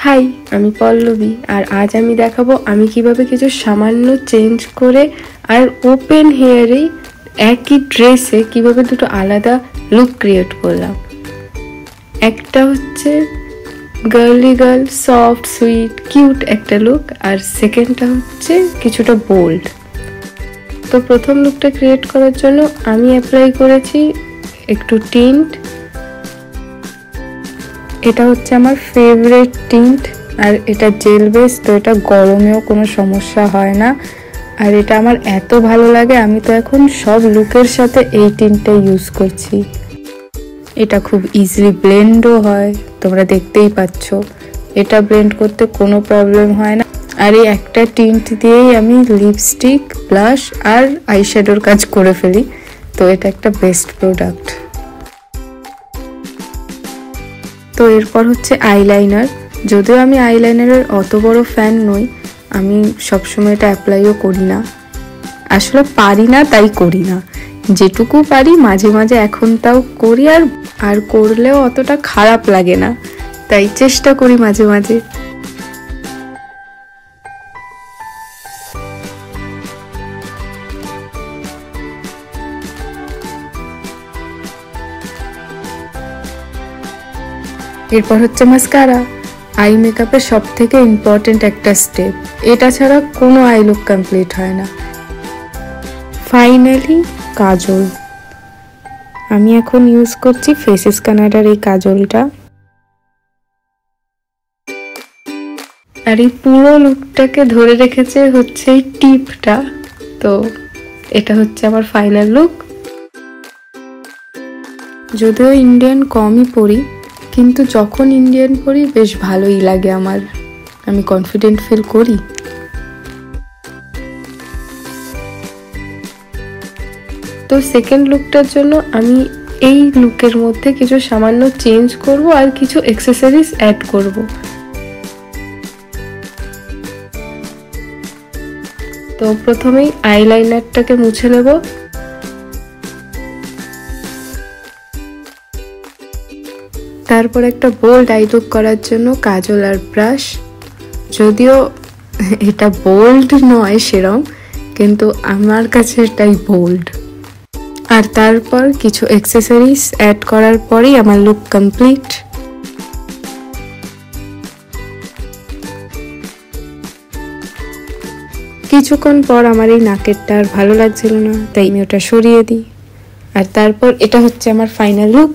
High, আমি পল্লবী আর আজ আমি দেখাবো আমি কিভাবে কিছু সামান্য চেঞ্জ করে আর ওপেন হেয়ারেই একই ড্রেসে কিভাবে দুটো আলাদা লুক ক্রিয়েট করলাম। একটা হচ্ছে গার্লি গার্ল, সফট সুইট কিউট একটা লুক, আর সেকেন্ডটা হচ্ছে কিছুটা বোল্ড। তো প্রথম লুকটা ক্রিয়েট করার জন্য আমি অ্যাপ্লাই করেছি একটু টিন্ট। এটা হচ্ছে আমার ফেভারিট টিন্ট আর এটা জেল বেস, তো এটা গরমেও কোনো সমস্যা হয় না। আর এটা আমার এত ভালো লাগে, আমি তো এখন সব লুকের সাথে এই টিন্টটা ইউজ করছি। এটা খুব ইজিলি ব্লেন্ডও হয়, তোমরা দেখতেই পাচ্ছ। এটা ব্লেন্ড করতে কোনো প্রবলেম হয় না। আর এই একটা টিন্ট দিয়েই আমি লিপস্টিক, ব্লাশ আর আইশ্যাডোর কাজ করে ফেলি, তো এটা একটা বেস্ট প্রোডাক্ট। তো এরপর হচ্ছে আইলাইনার। যদিও আমি আইলাইনারের অত বড় ফ্যান নই, আমি সবসময় এটা অ্যাপ্লাইও করি না, আসলে পারি না তাই করি না। যেটুকু পারি মাঝে মাঝে এখন তাও করি, আর করলেও অতটা খারাপ লাগে না, তাই চেষ্টা করি মাঝে মাঝে। এরপর হচ্ছে মাস্কারা, আই মেকআপের সব থেকে ইম্পর্টেন্ট একটা স্টেপ। এটা ছাড়া কোনো আই লুক কমপ্লিট হয় না। ফাইনালি কাজল। আমি এখন ইউজ করছি ফেসেস কানাডার এই কাজলটা। আর এই পুরো লুকটাকে ধরে রেখেছে হচ্ছে এই টিপটা। তো এটা হচ্ছে আমার ফাইনাল লুক। যদিও ইন্ডিয়ান কমই পরি, কিন্তু যখন ইন্ডিয়ান পরি বেশ ভালোই লাগে আমার, আমি কনফিডেন্ট ফিল করি। তো সেকেন্ড লুকটার জন্য আমি এই লুকের মধ্যে কিছু সামান্য চেঞ্জ করব আর কিছু অ্যাক্সেসরিজ অ্যাড করব। তো প্রথমেই আইলাইনারটাকে মুছে নেব। তারপর একটা বোল্ড আই লুক করার জন্য কাজল আর ব্রাশ। যদিও এটা বোল্ড নয় সেরম, কিন্তু আমার কাছে এটাই বোল্ড। আর তারপর কিছু অ্যাক্সেসরিজ অ্যাড করার পরেই আমার লুক কমপ্লিট। কিছুক্ষণ পর আমার এই নাকেরটা আর ভালো লাগছিল না, তাই আমি ওটা সরিয়ে দিই। আর তারপর এটা হচ্ছে আমার ফাইনাল লুক।